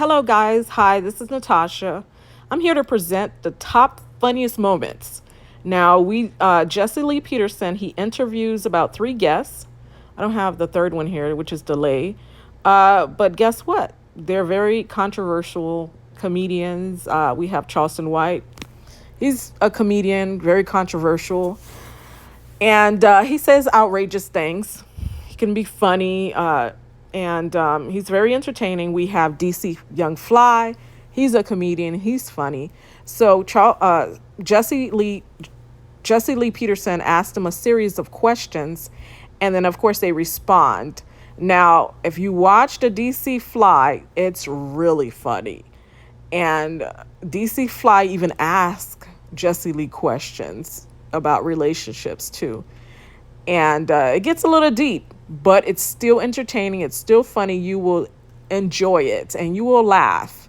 Hello, guys. Hi, this is Natasha. I'm here to present the top funniest moments. Now, Jesse Lee Peterson, he interviews about three guests. I don't have the third one here, which is Delay. But guess what? They're very controversial comedians. We have Charleston White. He's a comedian, very controversial. And he says outrageous things. He can be funny, and he's very entertaining. We have DC Young Fly. He's a comedian. He's funny. So Jesse Lee Peterson asked him a series of questions, and then of course they respond. Now, if you watch the DC Fly, it's really funny. And DC Fly even asked Jesse Lee questions about relationships too. And it gets a little deep, but it's still entertaining. It's still funny. You will enjoy it and you will laugh.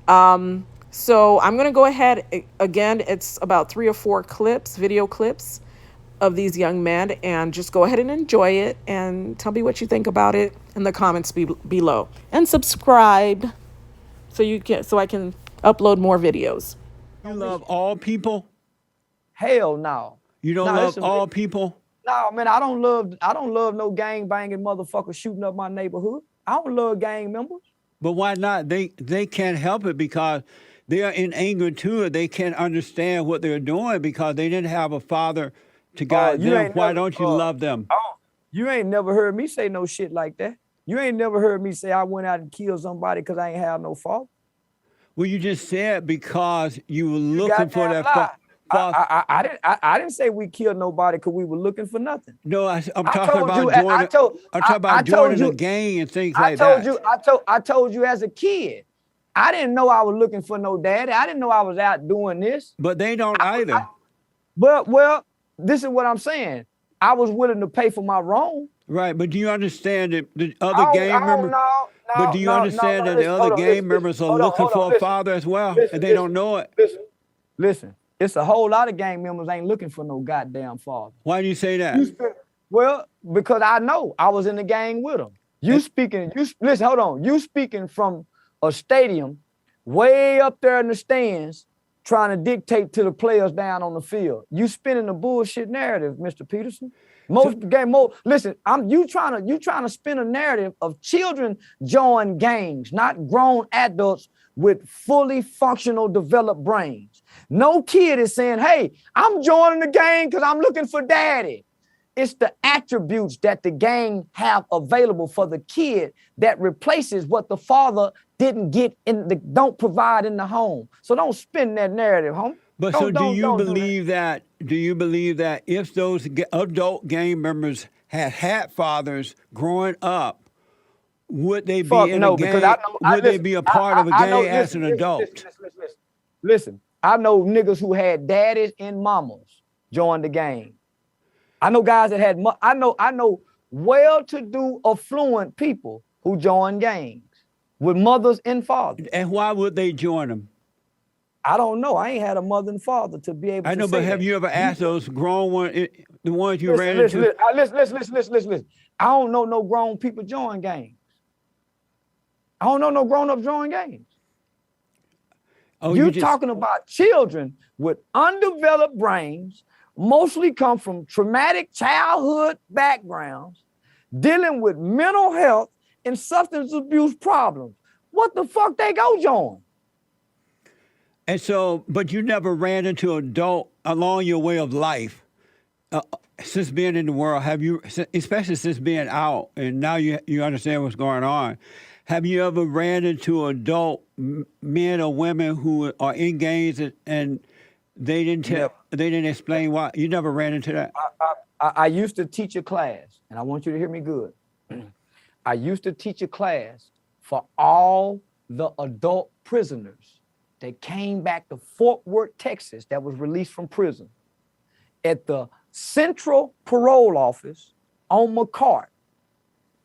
So I'm going to go ahead. Again, it's about 3 or 4 clips, video clips of these young men, and just go ahead and enjoy it and tell me what you think about it in the comments below. And subscribe so I can upload more videos. You love all people? Hell no. You don't love all people? No, man, I don't love no gang banging motherfuckers shooting up my neighborhood. I don't love gang members. But why not? They can't help it because they are in anger too. They can't understand what they're doing because they didn't have a father to guide them. Why don't you love them? You ain't never heard me say no shit like that. You ain't never heard me say I went out and killed somebody because I ain't have no fault. Well, you just said because you were looking for that father. I didn't say we killed nobody because we were looking for nothing. No, I'm talking about joining a gang and things like that. I told you as a kid, I didn't know I was looking for no daddy. I didn't know I was out doing this. But they don't either. Well, this is what I'm saying. I was willing to pay for my wrong. Right, but do you understand that the other gang members? But do you understand that the other gang members are looking for a father as well, and they don't know it? Listen. It's a whole lot of gang members ain't looking for no goddamn father. Why do you say that? Well, because I know I was in the gang with them. Listen, hold on. You speaking from a stadium way up there in the stands trying to dictate to the players down on the field. You spinning the bullshit narrative, Mr. Peterson. Listen, you trying to spin a narrative of children join gangs, not grown adults with fully functional developed brains. No kid is saying, hey, I'm joining the gang because I'm looking for daddy. It's the attributes that the gang have available for the kid that replaces what the father didn't get don't provide in the home. So don't spin that narrative, homie. But do you believe that if those adult gang members had fathers growing up, would they be in a gang? Would they be a part of a gang as an adult? Listen, I know niggas who had daddies and mamas join the gang. I know guys that had, I know well-to-do, affluent people who join gangs with mothers and fathers. And why would they join them? I don't know. I ain't had a mother and father to be able to say. I know, but have you ever asked those grown ones, the ones you ran into? Listen. I don't know no grown people join gangs. I don't know no grown-ups join gangs. Oh, you're talking about children with undeveloped brains, mostly come from traumatic childhood backgrounds, dealing with mental health and substance abuse problems. What the fuck they go join? And so, but you never ran into an adult along your way of life since being in the world. Have you, especially since being out, and now you understand what's going on? Have you ever ran into adult men or women who are in gangs and they didn't explain why? You never ran into that? I used to teach a class, and I want you to hear me good. I used to teach a class for all the adult prisoners that came back to Fort Worth, Texas, that was released from prison at the Central Parole Office on McCart.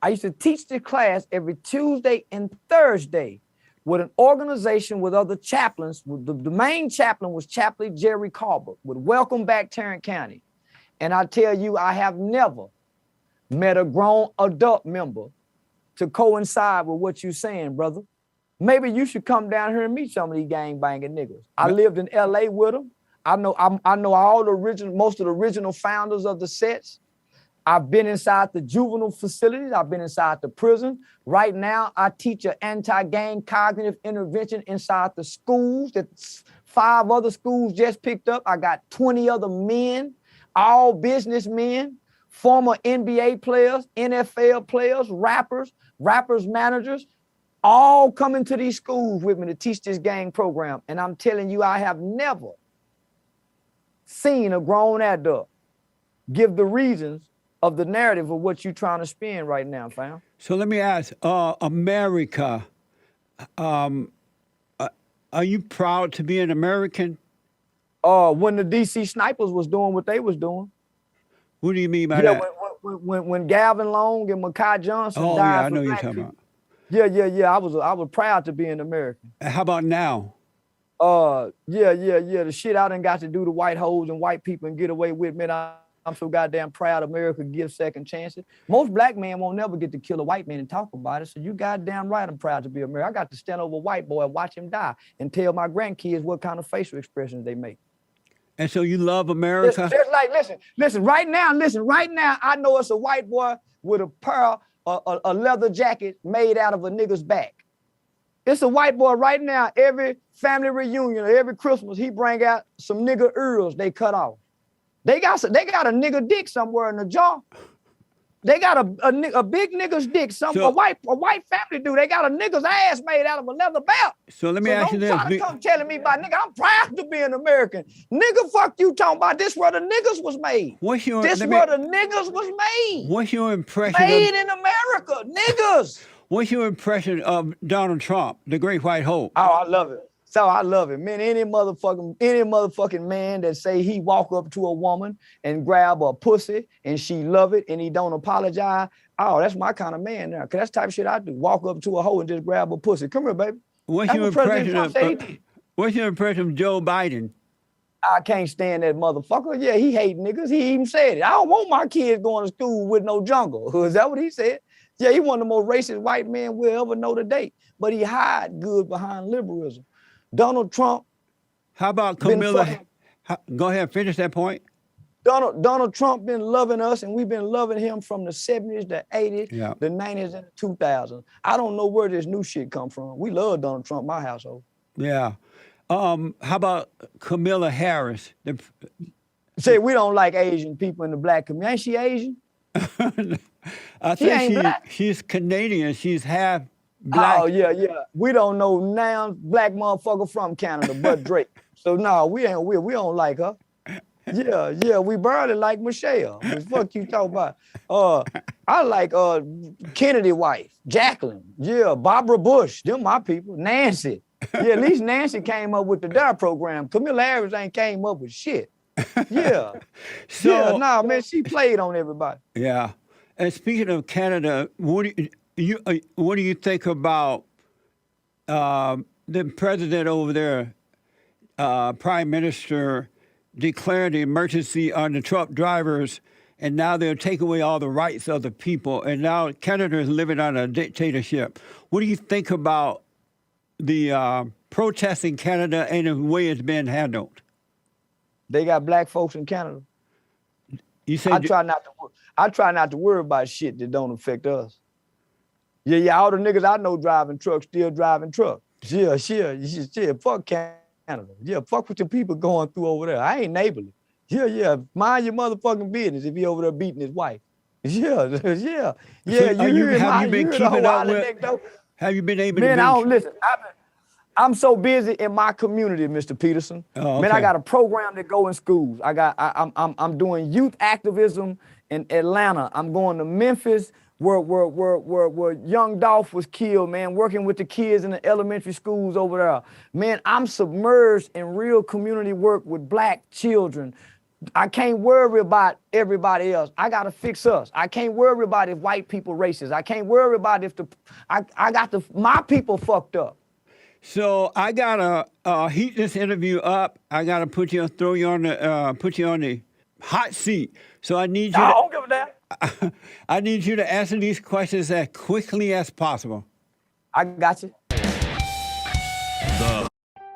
I used to teach the class every Tuesday and Thursday with an organization with other chaplains. The main chaplain was Chaplain Jerry Carver with Welcome Back Tarrant County. And I tell you, I have never met a grown adult member to coincide with what you're saying, brother. Maybe you should come down here and meet some of these gang banging niggas. I lived in LA with them. I know all most of the original founders of the sets. I've been inside the juvenile facilities. I've been inside the prison. Right now, I teach an anti-gang cognitive intervention inside the schools that 5 other schools just picked up. I got 20 other men, all businessmen, former NBA players, NFL players, rappers, managers, all coming to these schools with me to teach this gang program. And I'm telling you, I have never seen a grown adult give the reasons of the narrative of what you're trying to spin right now, fam. So let me ask, America, are you proud to be an American? When the DC snipers was doing what they was doing. What do you mean by that? When Gavin Long and Makai Johnson died. Yeah, I know you're talking about. Yeah. I was proud to be an American. How about now? Yeah. The shit I done got to do to white hoes and white people and get away with, man. I'm so goddamn proud America gives second chances. Most black men won't never get to kill a white man and talk about it. So you goddamn right I'm proud to be American. I got to stand over a white boy and watch him die and tell my grandkids what kind of facial expressions they make. And so you love America? Listen, right now, I know it's a white boy with a leather jacket made out of a nigga's back. It's a white boy right now, every family reunion, every Christmas, he bring out some nigga ears they cut off. They got a nigga dick somewhere in the jaw. They got a big nigga's dick. A white family do. They got a nigga's ass made out of a leather belt. So let me ask you this. Don't try to come telling me about nigga. I'm proud to be an American. Nigga, fuck you talking about. This where the niggas was made. Where the niggas was made. What's your impression? Made in America, niggas. What's your impression of Donald Trump, the great white hope? Oh, I love it. So I love it, man. Any motherfucking man that say he walk up to a woman and grab a pussy and she love it and he don't apologize. Oh, that's my kind of man now. Cause that's the type of shit I do. Walk up to a hoe and just grab a pussy. Come here, baby. What's your impression of Joe Biden? I can't stand that motherfucker. Yeah, he hate niggas. He even said it. I don't want my kids going to school with no jungle. Is that what he said? Yeah, he one of the most racist white men we'll ever know today. But he hide good behind liberalism. Donald Trump. How about Camilla? Go ahead, finish that point. Donald Trump been loving us, and we've been loving him from the 70s, the 80s, the 90s, and the 2000s. I don't know where this new shit come from. We love Donald Trump, my household. Yeah. How about Camilla Harris? Say we don't like Asian people in the black community. Ain't she Asian? I think she's Canadian. She's half black. Oh, yeah. We don't know now black motherfucker from Canada but Drake. So no, we don't like her. Yeah, we barely like Michelle. What the fuck you talking about? I like Kennedy wife, Jacqueline. Yeah, Barbara Bush. Them my people. Nancy. Yeah, at least Nancy came up with the DARE program. Camilla Harris ain't came up with shit. Yeah. Man, she played on everybody. Yeah. And speaking of Canada, what do you think about the president over there, Prime Minister, declared the emergency on the truck drivers, and now they'll take away all the rights of the people, and now Canada is living on a dictatorship. What do you think about the protests in Canada and the way it's been handled? They got black folks in Canada. You say I try not to worry about shit that don't affect us. Yeah, all the niggas I know driving trucks still driving trucks. Yeah, fuck Canada. Yeah, fuck what the people going through over there. I ain't neighborly. Yeah, mind your motherfucking business if he over there beating his wife. Yeah. So have you been keeping up with? Have you been able to? Man, I don't listen. I'm so busy in my community, Mr. Peterson. Oh, okay. Man, I got a program that go in schools. I'm doing youth activism in Atlanta. I'm going to Memphis, where young Dolph was killed, man, working with the kids in the elementary schools over there. Man, I'm submerged in real community work with black children. I can't worry about everybody else. I gotta fix us. I can't worry about if white people racist. I can't worry about if my people fucked up. So I gotta heat this interview up. I gotta put you on the hot seat. So I need you. I don't give a damn. I need you to answer these questions as quickly as possible. I got you.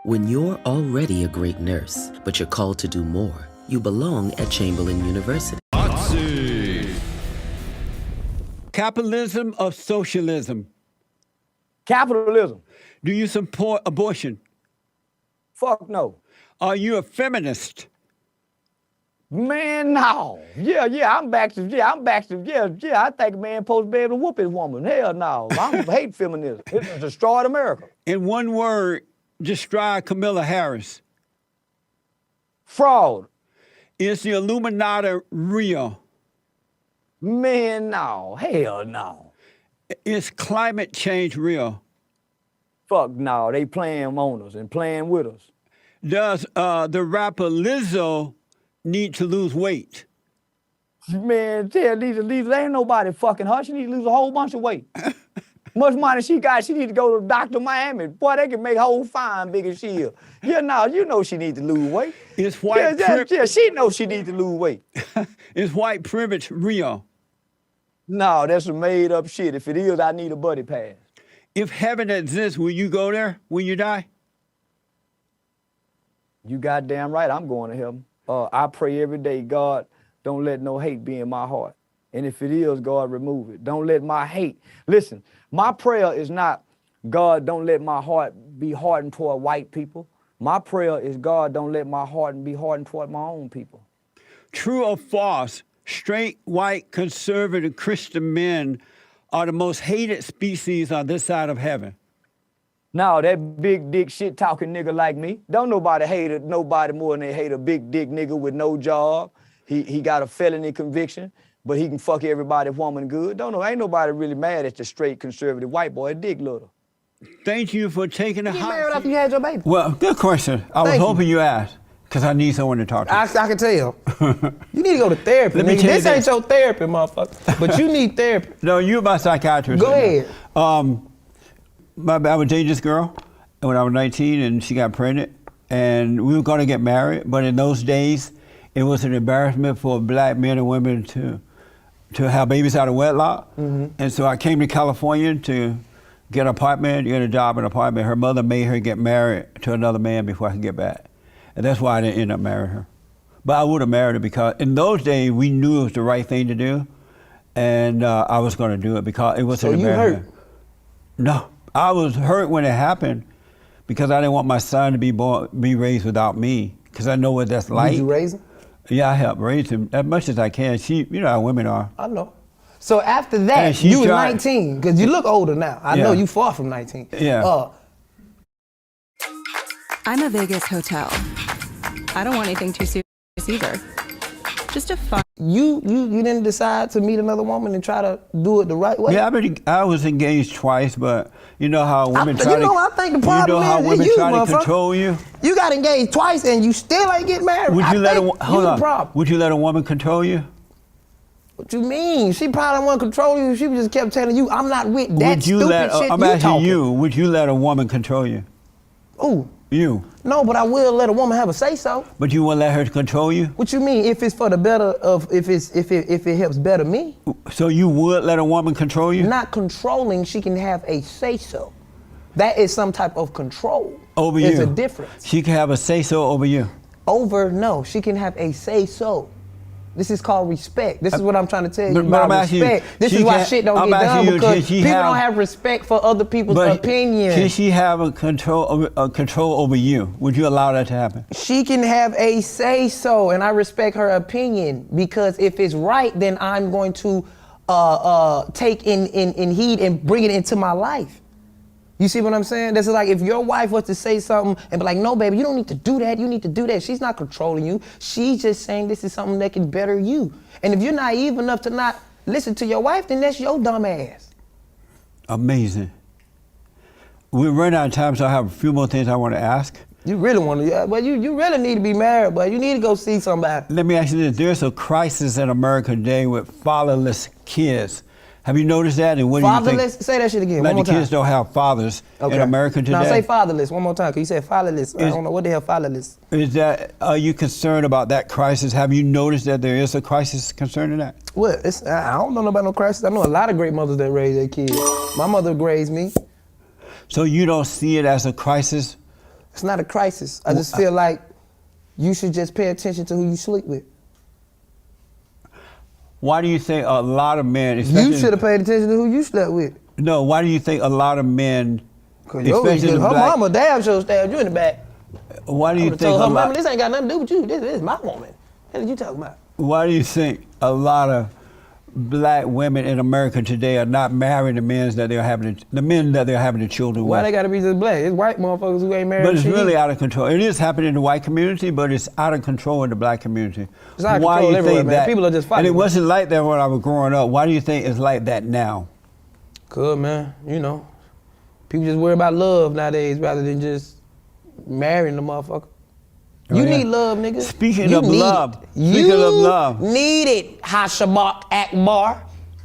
When you're already a great nurse, but you're called to do more, you belong at Chamberlain University. Capitalism or socialism? Capitalism. Do you support abortion? Fuck no. Are you a feminist? Man, no. Yeah, I'm back to, I think a man supposed to be able to whoop his woman. Hell no. I hate feminism. It destroyed America. In one word, describe Kamala Harris. Fraud. Is the Illuminati real? Man, no. Hell no. Is climate change real? Fuck no. They playing on us and playing with us. Does the rapper Lizzo need to lose weight? Man, tell Lisa, ain't nobody fucking her. She need to lose a whole bunch of weight. Much money she got, she need to go to Dr. Miami. Boy, they can make her whole fine big as she is. Yeah, no, you know she need to lose weight. Is white yeah, she knows she need to lose weight. Is white privilege real? No, that's some made up shit. If it is, I need a buddy pass. If heaven exists, will you go there when you die? You goddamn right, I'm going to heaven. I pray every day, God, don't let no hate be in my heart. And if it is, God, remove it. Don't let my hate. Listen, my prayer is not, God, don't let my heart be hardened toward white people. My prayer is, God, don't let my heart be hardened toward my own people. True or false, straight, white, conservative Christian men are the most hated species on this side of heaven. No, that big dick shit talking nigga like me. Don't nobody hate nobody more than they hate a big dick nigga with no job. He got a felony conviction, but he can fuck everybody's woman good. Ain't nobody really mad at the straight conservative white boy, dick little. Thank you for taking the You married after you had your baby? Well, good question. I was hoping you asked, because I need someone to talk to. I can tell. You need to go to therapy. Let me tell you this ain't your therapy, motherfucker. But you need therapy. No, you're my psychiatrist. Go ahead. I was dating this girl when I was 19, and she got pregnant, and we were going to get married. But in those days, it was an embarrassment for black men and women to have babies out of wedlock. Mm-hmm. And so I came to California to get an apartment, get a job in an apartment. Her mother made her get married to another man before I could get back. And that's why I didn't end up marrying her. But I would have married her because in those days, we knew it was the right thing to do. And I was going to do it because it was an embarrassment. So you hurt? No. I was hurt when it happened because I didn't want my son to be raised without me because I know what that's like. Did you raise him? Yeah, I helped raise him as much as I can. You know how women are. I know. So after that, you was 19, because you look older now. I know you far from 19. Yeah. I'm a Vegas hotel. I don't want anything too serious either. Just a fun. You didn't decide to meet another woman and try to do it the right way? Yeah, I was engaged twice, but you know how women try to. I think the problem is you, try to control you. You got engaged twice and you still ain't get married. Would you problem. Would you let a woman control you? What you mean? She probably want to control you. She just kept telling you, "I'm not with that stupid shit I'm you asking talking." you. Would you let a woman control you? Ooh. You. No, but I will let a woman have a say so. But you won't let her control you? What you mean? If it's for the better of, if it helps better me. So you would let a woman control you? Not controlling, she can have a say so. That is some type of control. Over you? There's a difference. She can have a say so over you? No, she can have a say so. This is called respect. This is what I'm trying to tell you but about respect. This is why shit don't get done, because people don't have respect for other people's opinions. Can she have a control over you? Would you allow that to happen? She can have a say so, and I respect her opinion, because if it's right, then I'm going to take in heed and bring it into my life. You see what I'm saying? This is like if your wife was to say something and be like, "No, baby, you don't need to do that. You need to do that." She's not controlling you. She's just saying this is something that can better you. And if you're naive enough to not listen to your wife, then that's your dumb ass. Amazing. We're running out of time, so I have a few more things I want to ask. You really want to, well, you really need to be married, but you need to go see somebody. Let me ask you this. There's a crisis in America today with fatherless kids. Have you noticed that? And what fatherless? Do you think? Say that shit again. Like one more the kids time. don't have fathers in America today. Now say fatherless one more time, because you said fatherless. I don't know what the hell fatherless. Are you concerned about that crisis? Have you noticed that there is a crisis concerning that? Well, I don't know about no crisis. I know a lot of great mothers that raise their kids. My mother raised me. So you don't see it as a crisis? It's not a crisis. I just feel like you should just pay attention to who you sleep with. Why do you think a lot of men, You especially... should have paid attention to who you slept with. No, why do you think a lot of men, Cause especially her black... mama damn sure stabbed you in the back. Why do I you would've think told a her mama, lot... this ain't got nothing to do with you. This is my woman. What are you talking about? Why do you think a lot of black women in America today are not marrying the men that they're having the children with? Why they gotta be just black? It's white motherfuckers who ain't married. But it's shit really either. out of control. It is happening in the white community, but it's out of control in the black community. It's out of Why control do you everywhere, think man. that? People are just And fighting. it wasn't like that when I was growing up. Why do you think it's like that now? Good, man. You know, people just worry about love nowadays rather than just marrying the motherfucker. You yeah. need love, nigga. Speaking You of need love, it. speaking of love. need it, Hashabak Akbar.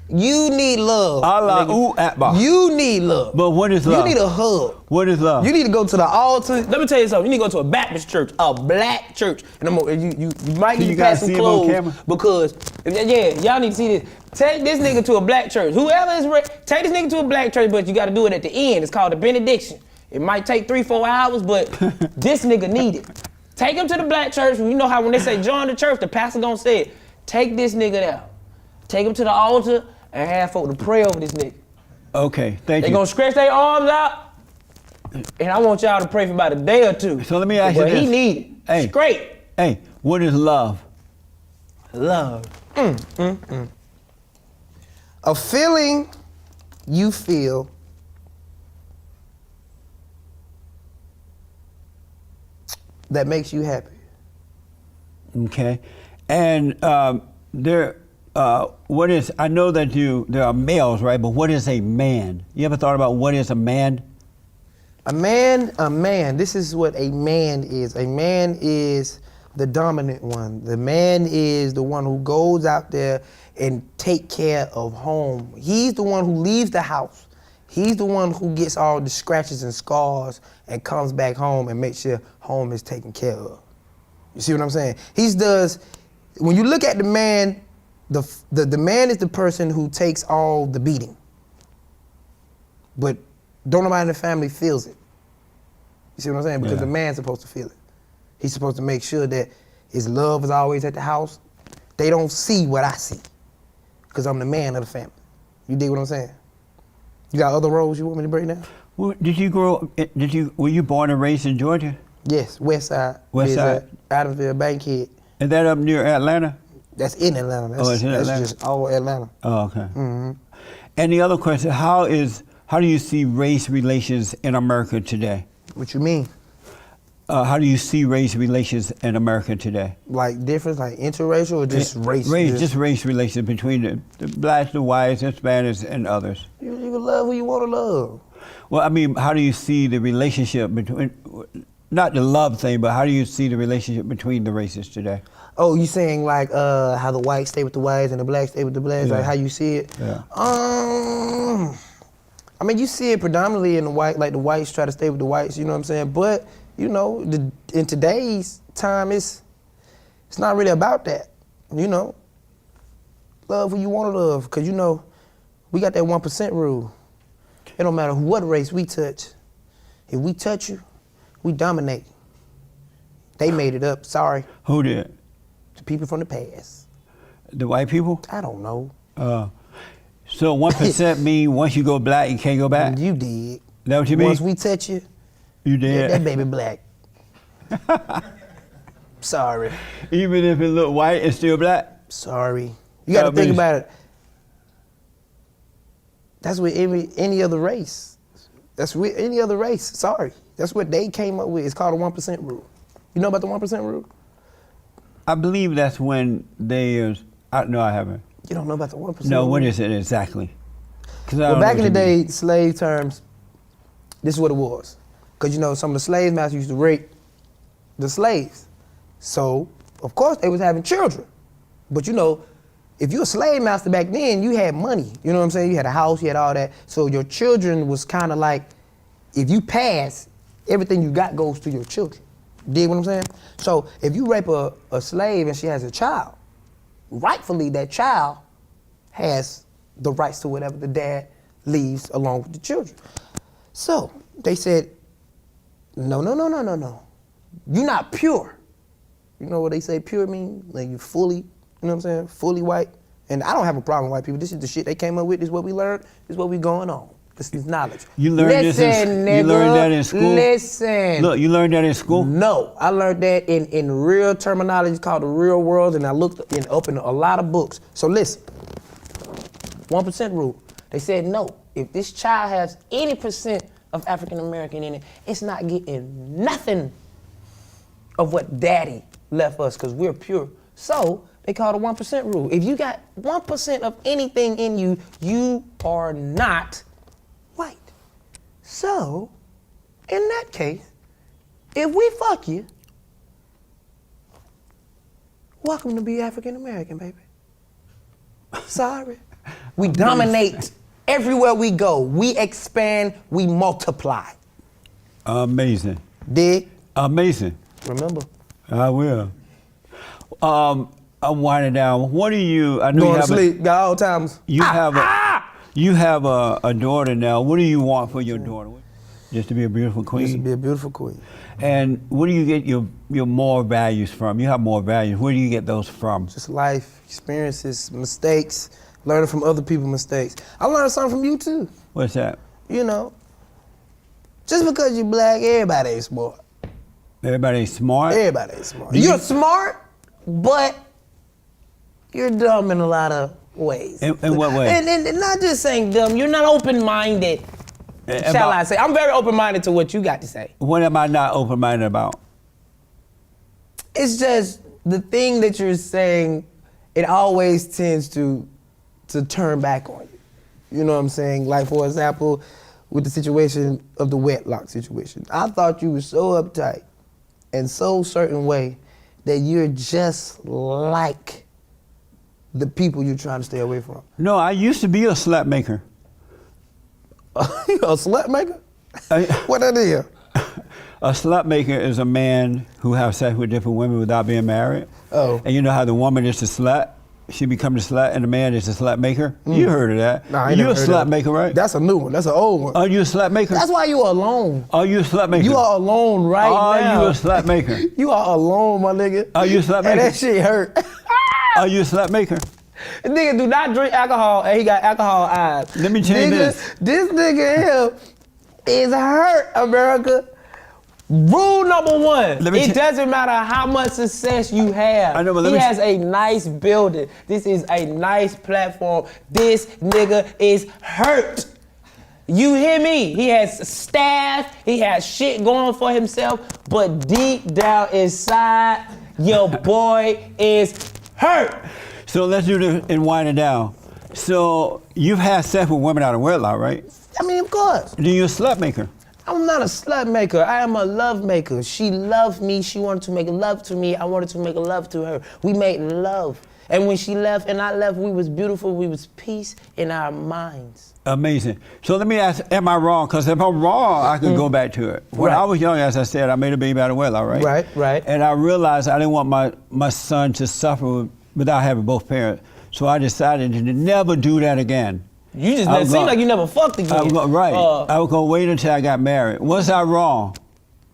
You need love. Allah nigga. Akbar. You need love. But what is love? You need a hug. What is love? You need to go to the altar. Let me tell you something. You need to go to a Baptist church, a black church. And you might need You to pass guys some see him on clothes camera? because, yeah, y'all need to see this. Take this nigga to a black church. Whoever is, take this nigga to a black church, but you got to do it at the end. It's called the benediction. It might take 3-4 hours, but this nigga need it. Take him to the black church. You know how when they say join the church, the pastor gonna say it. Take this nigga down. Take him to the altar and have folk to pray over this nigga. Okay, thank They you. gonna stretch their arms out, and I want y'all to pray for about a day or two. So let me ask you But this. he need it. Hey. Straight. Hey, what is love? Love. A feeling you feel that makes you happy. Okay, and what is? I know that there are males, right? But what is a man? You ever thought about what is a man? A man, this is what a man is. A man is the dominant one. The man is the one who goes out there and take care of home. He's the one who leaves the house. He's the one who gets all the scratches and scars and comes back home and makes sure home is taken care of. You see what I'm saying? When you look at the man, the man is the person who takes all the beating. But don't nobody in the family feels it. You see what I'm saying? Because the man's supposed to feel it. He's supposed to make sure that his love is always at the house. They don't see what I see, because I'm the man of the family. You dig what I'm saying? You got other roles you want me to break down? Well, were you born and raised in Georgia? Yes, West Side. West Side. Adamsville, Bankhead. Is that up near Atlanta? That's in Atlanta. It's in Atlanta. That's just all Atlanta. Oh, okay. And the other question: How do you see race relations in America today? What you mean? How do you see race relations in America today? Like difference, like interracial or just race? Just race relations between the blacks, the whites, Hispanics, and others. You can love who you want to love. Well, I mean, how do you see the relationship between, not the love thing, but how do you see the relationship between the races today? Oh, you saying like how the whites stay with the whites and the blacks stay with the blacks, Yeah. like how you see it? Yeah. I mean, you see it predominantly in the white, like the whites try to stay with the whites, you know what I'm saying? But, you know, in today's time, it's not really about that, you know? Love who you want to love, because, you know, we got that 1% rule. It don't matter what race we touch. If we touch you, we dominate. They made it up, sorry. Who did? The people from the past. The white people? I don't know. So 1% mean once you go black, you can't go back? You did. That what you mean? Once we touch you, You did? that baby black. Sorry. Even if it look white, it's still black? Sorry. You got to think about it. That's with any other race. That's with any other race. Sorry. That's what they came up with. It's called the 1% rule. You know about the 1% rule? I believe that's when no, I haven't. You don't know about the 1% No, rule? what is it exactly? Well, back in the day, slave terms, this is what it was. Because, you know, some of the slave masters used to rape the slaves. So, of course, they was having children. But, you know, if you're a slave master back then, you had money. You know what I'm saying? You had a house, you had all that. So your children was kind of like, if you pass, everything you got goes to your children. Dig what I'm saying? So if you rape a slave and she has a child, rightfully that child has the rights to whatever the dad leaves along with the children. So they said, No. You're not pure. You know what they say pure mean? Like you fully, you know what I'm saying? Fully white. And I don't have a problem with white people. This is the shit they came up with. This is what we learned. This is what we going on. This is knowledge. You learned nigga, you learned that in school? Listen. Look, you learned that in school? No, I learned that in real terminology called the real world, and I looked up in a lot of books. So listen, 1% rule. They said no. If this child has any percent of African American in it, it's not getting nothing of what daddy left us because we're pure. So they call the 1% rule. If you got 1% of anything in you, you are not white. So, in that case, if we fuck you, welcome to be African American, baby. Sorry. We dominate everywhere we go. We expand, we multiply. Amazing. Dig? Amazing. Remember? I will. I'm winding down. What do you? I know Going you to have sleep, got all times. You have a daughter now. What do you want for your daughter? Just to be a beautiful queen. Just to be a beautiful queen. And where do you get your moral values from? You have moral values. Where do you get those from? Just life, experiences, mistakes, learning from other people's mistakes. I learned something from you too. What's that? You know, just because you're black, everybody ain't smart. Everybody's smart. Everybody ain't smart. You're smart, but you're dumb in a lot of ways. In what way? And not just saying dumb, you're not open-minded, shall I say. I'm very open-minded to what you got to say. What am I not open-minded about? It's just the thing that you're saying, it always tends to turn back on you. You know what I'm saying? Like, for example, with the situation of the wedlock situation. I thought you were so uptight and so certain way that you're just like the people you're trying to stay away from. No, I used to be a slut maker. You a slut maker? What that is? A slut maker is a man who has sex with different women without being married. Oh. And you know how the woman is the slut? She becomes the slut and the man is the slut maker? You heard of that. Nah, You're a slut maker, right? That's a new one. That's an old one. Are you a slut maker? That's why you're alone. Are you a slut maker? You are alone right now. Are you a slut maker? You are alone, my nigga. Are you a slut maker? And that shit hurt. Are you a slut maker? This nigga do not drink alcohol and he got alcohol eyes. Let me tell you this. This nigga here is hurt, America. Rule number one, it doesn't matter how much success you have. I know, but he has a nice building. This is a nice platform. This nigga is hurt. You hear me? He has staff, he has shit going for himself, but deep down inside, your boy is hurt. So let's do this and wind it down. So you've had sex with women out of wedlock, right? I mean, of course. Then you're a slut maker. I'm not a slut maker. I am a love maker. She loved me. She wanted to make love to me. I wanted to make love to her. We made love. And when she left and I left, we was beautiful. We was peace in our minds. Amazing. So let me ask, am I wrong? Because if I'm wrong, I could go back to it. When I was young, as I said, I made a baby out of wedlock, right? Right. And I realized I didn't want my son to suffer without having both parents. So I decided to never do that again. You just it seemed like you never fucked again. Right. I was going to wait until I got married. Was I wrong?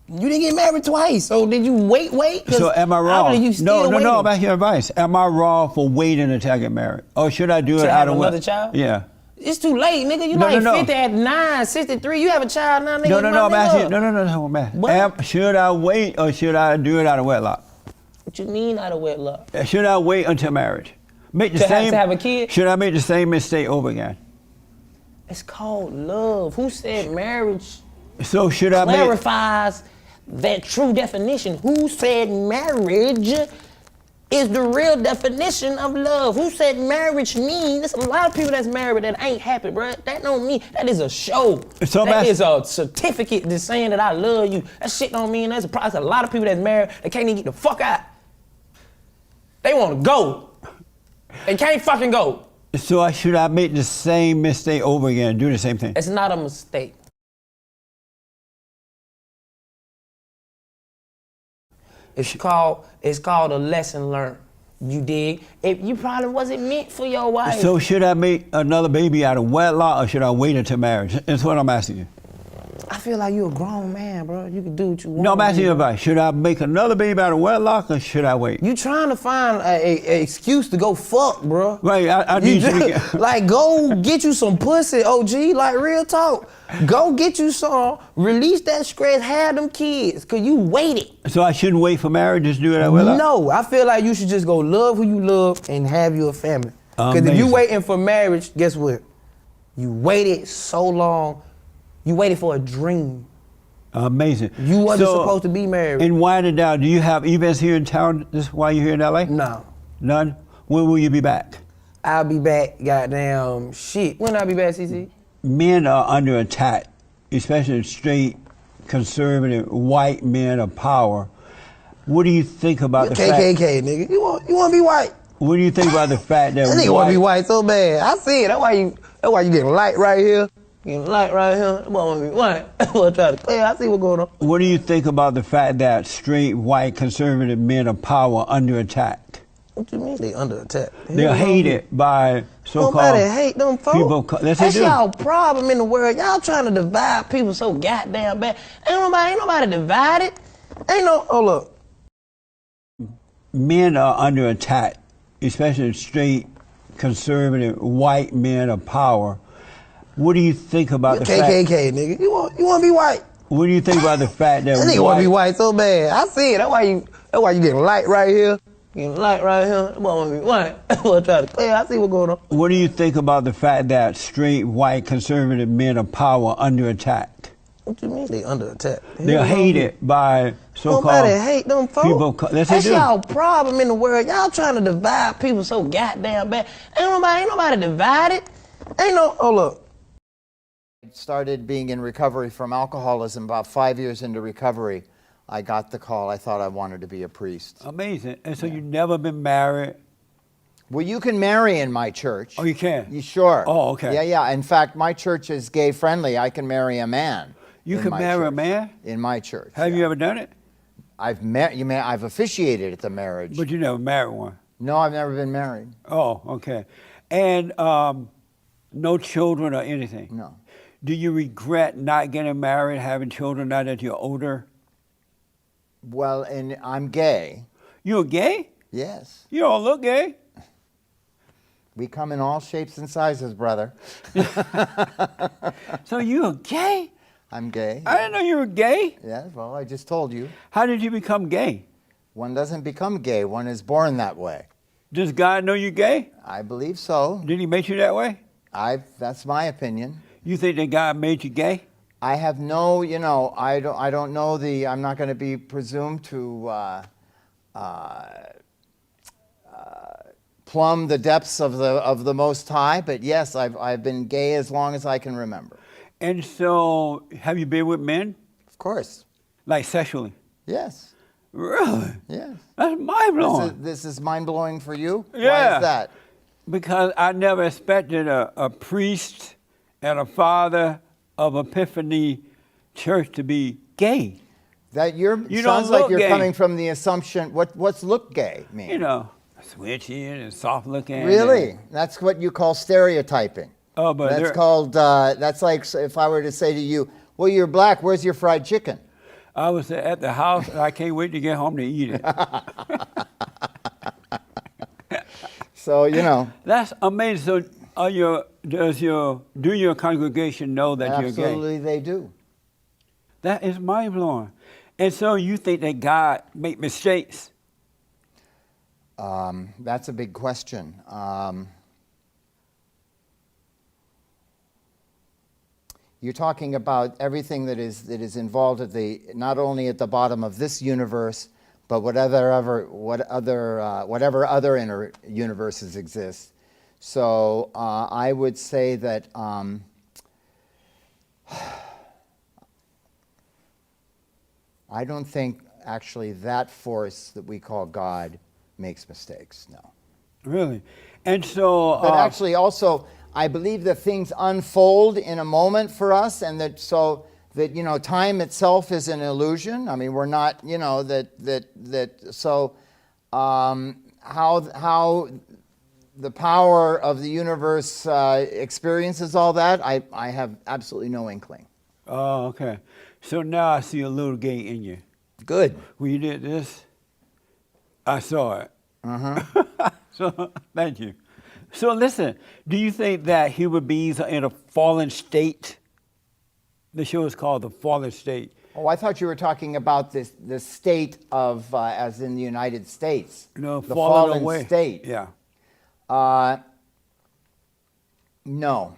You didn't get married twice, so did you wait? So am I wrong? No, I'm asking your advice. Am I wrong for waiting until I get married? Or should I do it out of another child? Yeah. It's too late, nigga. You 50 at 9, 63. You have a child now, nigga. I'm asking. I'm asking. Should I wait or should I do it out of wedlock? What you mean out of wedlock? Should I wait until marriage? To have a kid? Should I make the same mistake over again? It's called love. Who said marriage? So should I clarifies that true definition? Who said marriage is the real definition of love? Who said marriage means? There's a lot of people that's married that ain't happy, bro. That don't mean, that is a show. So that is a certificate that's saying that I love you. That shit don't mean that's a process. A lot of people that's married, they can't even get the fuck out. They want to go. They can't fucking go. So should I make the same mistake over again, do the same thing? It's not a mistake. It's called a lesson learned. You dig? You probably wasn't meant for your wife. So should I make another baby out of wedlock or should I wait until marriage? That's what I'm asking you. I feel like you a grown man, bro. You can do what you want. No, I'm asking you about, should I make another baby out of wedlock or should I wait? You trying to find a excuse to go fuck, bro. Right, I need you to get... Like, go get you some pussy, OG, like real talk. Go get you some, release that stress, have them kids, cause you waited. So I shouldn't wait for marriage, just do it at wedlock? No, I feel like you should just go love who you love and have your family. Cause if you Amazing. waiting for marriage, guess what? You waited so long, you waited for a dream. Amazing. You wasn't supposed to be married. And wind it down, do you have events here in town this while you're here in LA? No. None? When will you be back? I'll be back, goddamn shit. When I'll be back, CC? Men are under attack, especially straight, conservative, white men of power. What do you think about the fact... KKK, nigga. You want to be white? What do you think about the fact that That nigga want to be white so bad. I see it. That's why you getting light right here. Getting light right here. That boy want to be white. That boy trying to clear. I see what's going on. What do you think about the fact that straight, white, conservative men of power are under attack? What you mean they under attack? They're hated by so-called... Nobody hate them folks. people. Yes, they That's do. y'all problem in the world. Y'all trying to divide people so goddamn bad. Ain't nobody divided. Hold up. Men are under attack, especially straight, conservative, white men of power. What do you think about the fact... KKK, nigga. You want to be white? What do you think about the fact that... That nigga want to be white so bad. I see it. That's why you getting light right here. Getting light right here. That boy want to be white. That boy trying to clear. I see what's going on. What do you think about the fact that straight, white, conservative men of power are under attack? What you mean they under attack? They're hated by so-called... Nobody hate them folks. people. Yes, they That's do. y'all problem in the world. Y'all trying to divide people so goddamn bad. Ain't nobody divided. Hold up. Started being in recovery from alcoholism. About 5 years into recovery, I got the call. I thought I wanted to be a priest. Amazing. And so you've never been married? Well, you can marry in my church. Oh, you can? You sure? Oh, okay. Yeah. In fact, my church is gay friendly. I can marry a man. You in can my marry a church. man? In my church. Have you ever done it? I've officiated at the marriage. But you never married one? No, I've never been married. Oh, okay. And no children or anything? No. Do you regret not getting married, having children now that you're older? Well, and I'm gay. You're gay? Yes. You don't look gay. We come in all shapes and sizes, brother. So you're gay? I'm gay. I didn't know you were gay. Yeah, well, I just told you. How did you become gay? One doesn't become gay. One is born that way. Does God know you're gay? I believe so. Did he make you that way? That's my opinion. You think that God made you gay? I have no, I don't know I'm not going to be presumed to plumb the depths of the Most High, but yes, I've been gay as long as I can remember. And so, have you been with men? Of course. Like sexually? Yes. Really? Yes. That's mind-blowing. This is mind-blowing for you? Yeah. Why is that? Because I never expected a priest and a father of Epiphany Church to be gay. That You sounds don't like look you're gay. coming from the assumption. What's look gay mean? You know, switchy and soft looking. Really? That's what you call stereotyping. Oh, but that's called. That's like if I were to say to you, "Well, you're black. Where's your fried chicken?" I was at the house, and I can't wait to get home to eat it. So That's amazing. So, do your congregation know that you're gay? absolutely they do. That is mind blowing. And so you think that God make mistakes? That's a big question. You're talking about everything that is involved at not only at the bottom of this universe, but whatever other inner universes exist. So I would say that I don't think actually that force that we call God makes mistakes. No. Really? And so... But actually also, I believe that things unfold in a moment for us, and that time itself is an illusion. I mean, we're not, how the power of the universe experiences all that, I have absolutely no inkling. Oh, okay. So now I see a little gay in you. Good. When you did this, I saw it. So thank you. So listen, do you think that human beings are in a fallen state? The show is called The Fallen State. Oh, I thought you were talking about the state of, as in the United States. No, the fallen fallen away. state. Yeah. No.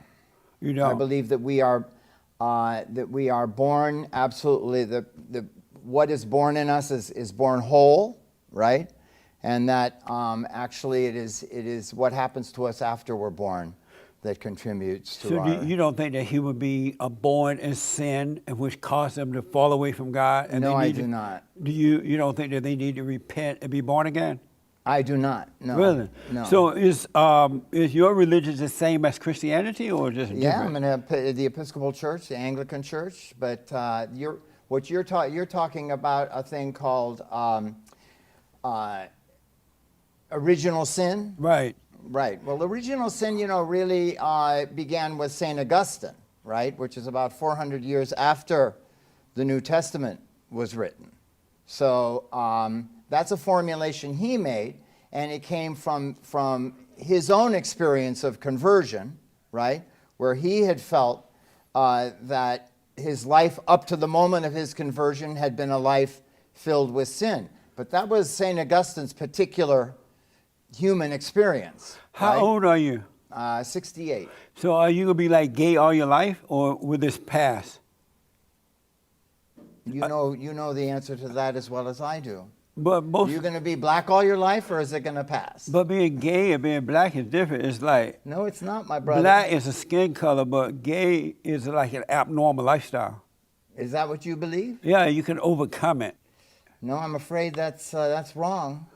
You know. I believe that we are born absolutely. What is born in us is born whole, right? And that actually it is what happens to us after we're born that contributes to So our. you don't think that human beings are born in sin, and which caused them to fall away from God? And No, they I need do to- not. Do you don't think that they need to repent and be born again? I do not. No. Really? No. So is your religion the same as Christianity, or just Yeah, different? I'm in the Episcopal Church, the Anglican Church, but you're talking about a thing called original sin. Right. Right. Well, original sin, really began with St. Augustine, right, which is about 400 years after the New Testament was written. So that's a formulation he made, and it came from his own experience of conversion, right, where he had felt that his life up to the moment of his conversion had been a life filled with sin. But that was St. Augustine's particular human experience. How right? old are you? 68. So are you gonna be like gay all your life, or will this pass? You know the answer to that as well as I do. But Are most, you going to be black all your life, or is it going to pass? but being gay and being black is different. It's like No, it's not, my brother. black is a skin color, but gay is like an abnormal lifestyle. Is that what you believe? Yeah, you can overcome it. No, I'm afraid that's wrong.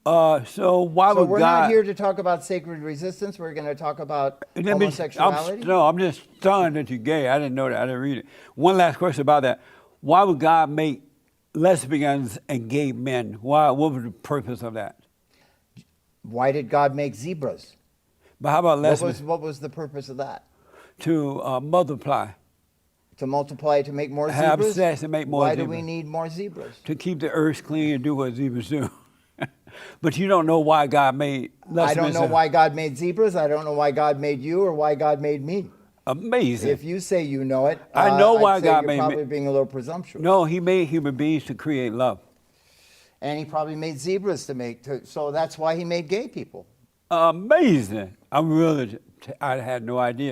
So why So would we're God? not here to talk about sacred resistance. We're going to talk about Let me- homosexuality. I'm just stunned that you're gay. I didn't know that. I didn't read it. One last question about that. Why would God make lesbians and gay men? Why? What was the purpose of that? Why did God make zebras? But how about lesbians What was the purpose of that? to multiply, To multiply, to make more have zebras? sex and make more Why zebras? do we need more zebras? to keep the earth clean and do what zebras do? But you don't know why God made lesbians. I don't know why God made zebras. I don't know why God made you or why God made me. Amazing. If you say you know it, I know why I'd say God you're made me. probably being a little presumptuous. No, He made human beings to create love. And he probably made zebras so that's why he made gay people. Amazing. I had no idea.